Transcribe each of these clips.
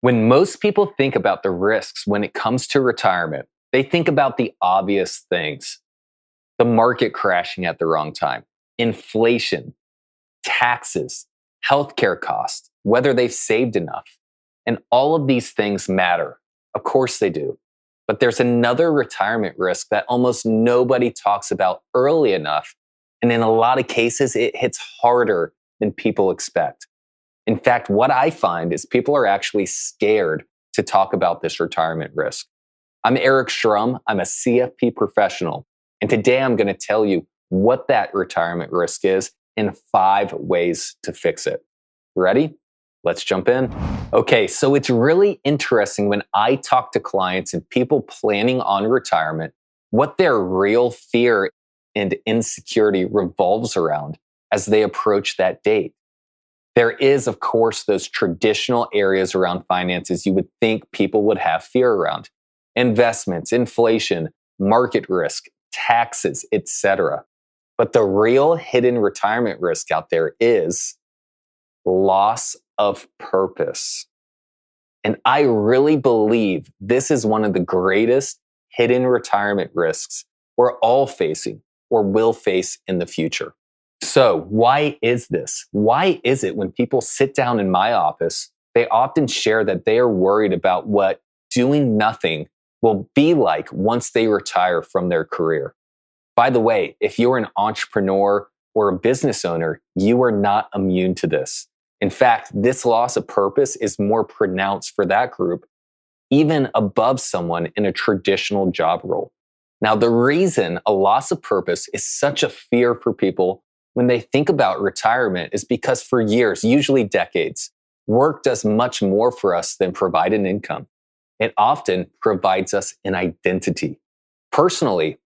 When most people think about the risks when it comes to retirement, they think about the obvious things: the market crashing at the wrong time, inflation, taxes, healthcare costs, whether they've saved enough. And all of these things matter. Of course they do. But there's another retirement risk that almost nobody talks about early enough. And in a lot of cases, it hits harder than people expect. In fact, what I find is people are actually scared to talk about this retirement risk. I'm Eric Schrum. I'm a CFP professional. And today I'm going to tell you what that retirement risk is and 5 ways to fix it. Ready? Let's jump in. Okay, so it's really interesting when I talk to clients and people planning on retirement, what their real fear and insecurity revolves around as they approach that date. There is, of course, those traditional areas around finances you would think people would have fear around: investments, inflation, market risk, taxes, etc. But the real hidden retirement risk out there is loss of purpose. And I really believe this is one of the greatest hidden retirement risks we're all facing or will face in the future. So why is this? Why is it when people sit down in my office, they often share that they are worried about what doing nothing will be like once they retire from their career? By the way, if you're an entrepreneur or a business owner, you are not immune to this. In fact, this loss of purpose is more pronounced for that group, even above someone in a traditional job role. Now, the reason a loss of purpose is such a fear for people when they think about retirement is because for years, usually decades, work does much more for us than provide an income. It often provides us an identity. Personally,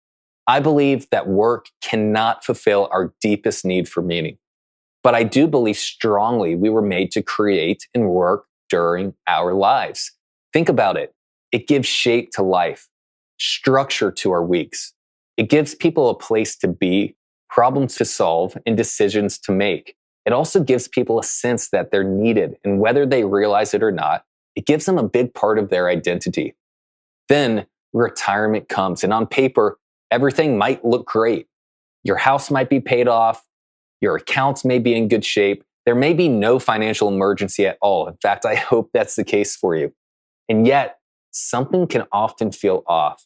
I believe that work cannot fulfill our deepest need for meaning. But I do believe strongly we were made to create and work during our lives. Think about it. It gives shape to life, structure to our weeks. It gives people a place to be, problems to solve, and decisions to make. It also gives people a sense that they're needed, and whether they realize it or not, it gives them a big part of their identity. Then retirement comes, and on paper, everything might look great. Your house might be paid off. Your accounts may be in good shape. There may be no financial emergency at all. In fact, I hope that's the case for you. And yet, something can often feel off.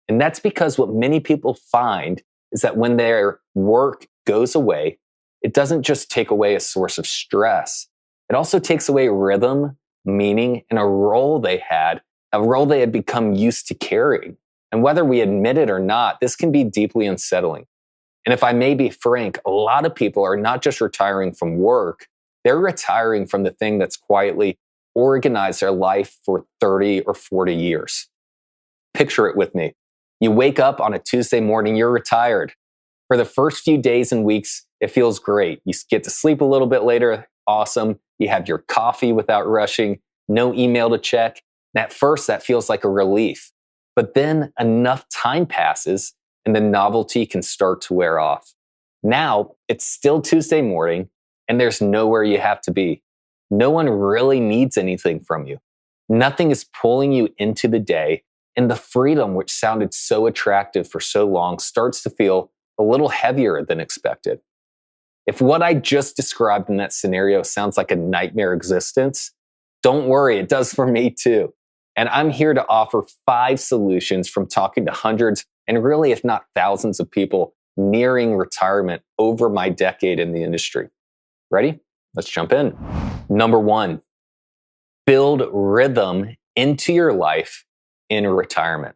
And that's because what many people find is that when their work goes away, it doesn't just take away a source of stress. It also takes away rhythm, meaning, and a role they had become used to carrying. And whether we admit it or not, this can be deeply unsettling. And if I may be frank, a lot of people are not just retiring from work, they're retiring from the thing that's quietly organized their life for 30 or 40 years. Picture it with me. You wake up on a Tuesday morning, you're retired. For the first few days and weeks, it feels great. You get to sleep a little bit later, awesome. You have your coffee without rushing, no email to check. And at first, that feels like a relief. But then enough time passes and the novelty can start to wear off. Now, it's still Tuesday morning and there's nowhere you have to be. No one really needs anything from you. Nothing is pulling you into the day, and the freedom which sounded so attractive for so long starts to feel a little heavier than expected. If what I just described in that scenario sounds like a nightmare existence, don't worry, it does for me too. And I'm here to offer 5 solutions from talking to hundreds and really, if not thousands of people nearing retirement over my decade in the industry. Ready? Let's jump in. Number 1, build rhythm into your life in retirement.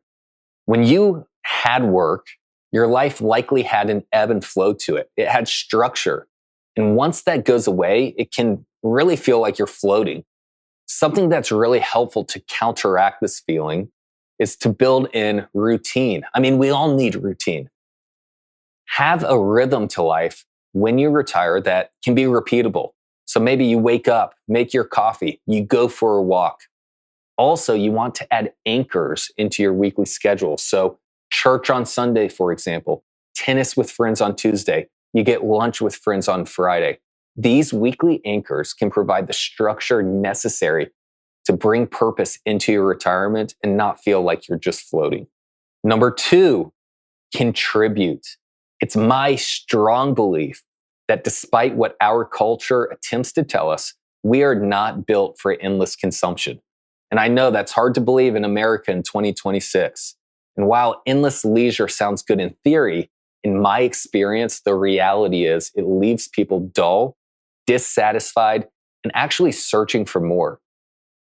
When you had work, your life likely had an ebb and flow to it. It had structure. And once that goes away, it can really feel like you're floating. Something that's really helpful to counteract this feeling is to build in routine. I mean, we all need routine. Have a rhythm to life when you retire that can be repeatable. So maybe you wake up, make your coffee, you go for a walk. Also, you want to add anchors into your weekly schedule. So church on Sunday, for example, tennis with friends on Tuesday, you get lunch with friends on Friday. These weekly anchors can provide the structure necessary to bring purpose into your retirement and not feel like you're just floating. Number 2, contribute. It's my strong belief that despite what our culture attempts to tell us, we are not built for endless consumption. And I know that's hard to believe in America in 2026. And while endless leisure sounds good in theory, in my experience, the reality is it leaves people dull, dissatisfied, and actually searching for more.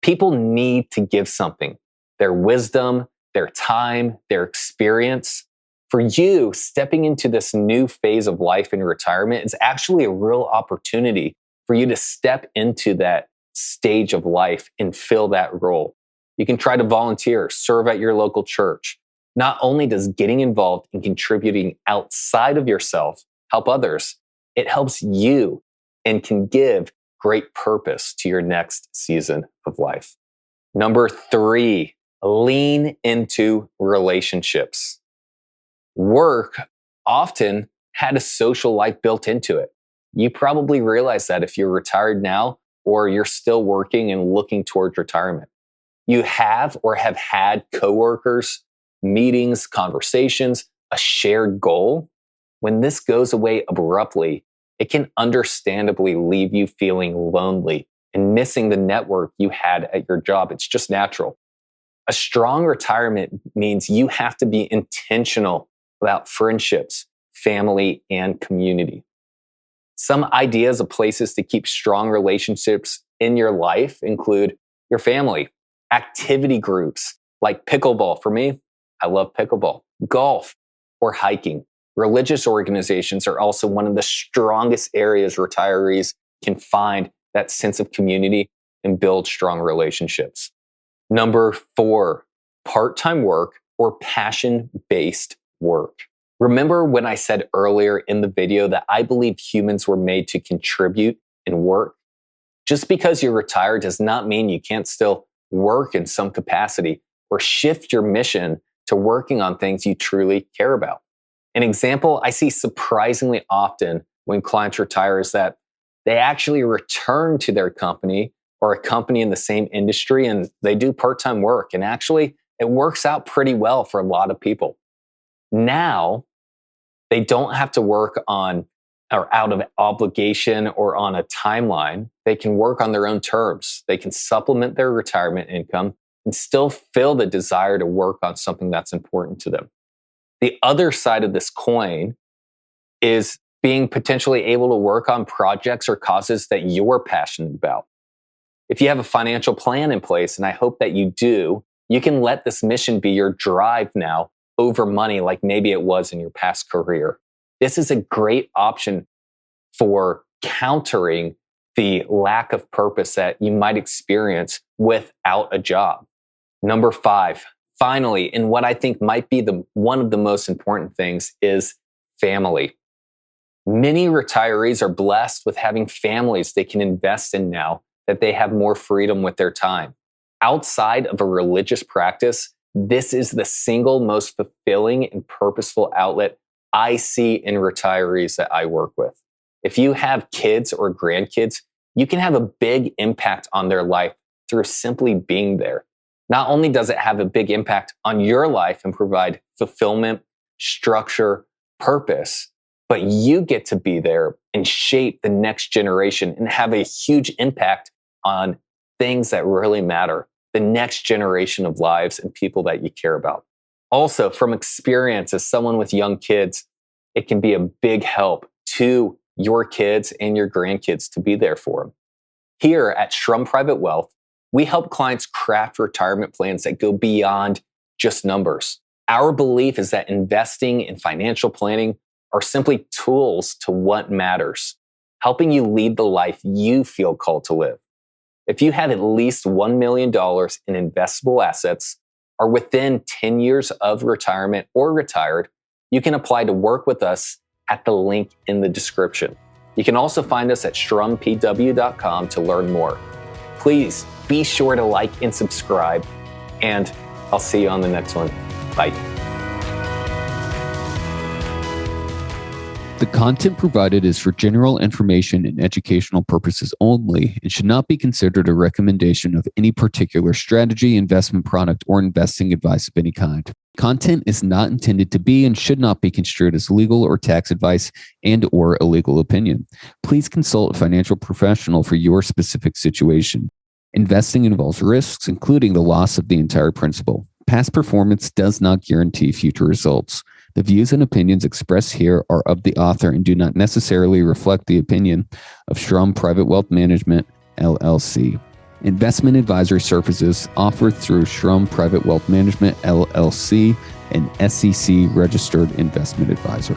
People need to give something, their wisdom, their time, their experience. For you, stepping into this new phase of life in retirement is actually a real opportunity for you to step into that stage of life and fill that role. You can try to volunteer, serve at your local church. Not only does getting involved and contributing outside of yourself help others, it helps you and can give great purpose to your next season of life. Number 3, lean into relationships. Work often had a social life built into it. You probably realize that if you're retired now or you're still working and looking towards retirement. You have or have had coworkers, meetings, conversations, a shared goal. When this goes away abruptly, it can understandably leave you feeling lonely and missing the network you had at your job. It's just natural. A strong retirement means you have to be intentional about friendships, family, and community. Some ideas of places to keep strong relationships in your life include your family, activity groups like pickleball. For me, I love pickleball, golf, or hiking. Religious organizations are also one of the strongest areas retirees can find that sense of community and build strong relationships. Number 4, part-time work or passion-based work. Remember when I said earlier in the video that I believe humans were made to contribute and work? Just because you're retired does not mean you can't still work in some capacity or shift your mission to working on things you truly care about. An example I see surprisingly often when clients retire is that they actually return to their company or a company in the same industry and they do part-time work. And actually, it works out pretty well for a lot of people. Now, they don't have to work on or out of obligation or on a timeline. They can work on their own terms. They can supplement their retirement income and still feel the desire to work on something that's important to them. The other side of this coin is being potentially able to work on projects or causes that you're passionate about. If you have a financial plan in place, and I hope that you do, you can let this mission be your drive now over money like maybe it was in your past career. This is a great option for countering the lack of purpose that you might experience without a job. Number 5, finally, and what I think might be one of the most important things is family. Many retirees are blessed with having families they can invest in now that they have more freedom with their time. Outside of a religious practice, this is the single most fulfilling and purposeful outlet I see in retirees that I work with. If you have kids or grandkids, you can have a big impact on their life through simply being there. Not only does it have a big impact on your life and provide fulfillment, structure, purpose, but you get to be there and shape the next generation and have a huge impact on things that really matter, the next generation of lives and people that you care about. Also, from experience as someone with young kids, it can be a big help to your kids and your grandkids to be there for them. Here at Schrum Private Wealth, we help clients craft retirement plans that go beyond just numbers. Our belief is that investing and financial planning are simply tools to what matters, helping you lead the life you feel called to live. If you have at least $1 million in investable assets, are within 10 years of retirement or retired, you can apply to work with us at the link in the description. You can also find us at shrumpw.com to learn more. Please be sure to like and subscribe, and I'll see you on the next one. Bye. The content provided is for general information and educational purposes only and should not be considered a recommendation of any particular strategy, investment product, or investing advice of any kind. Content is not intended to be and should not be construed as legal or tax advice and/or a legal opinion. Please consult a financial professional for your specific situation. Investing involves risks, including the loss of the entire principal. Past performance does not guarantee future results. The views and opinions expressed here are of the author and do not necessarily reflect the opinion of Schrum Private Wealth Management, LLC. Investment advisory services offered through Schrum Private Wealth Management, LLC, an SEC-registered investment advisor.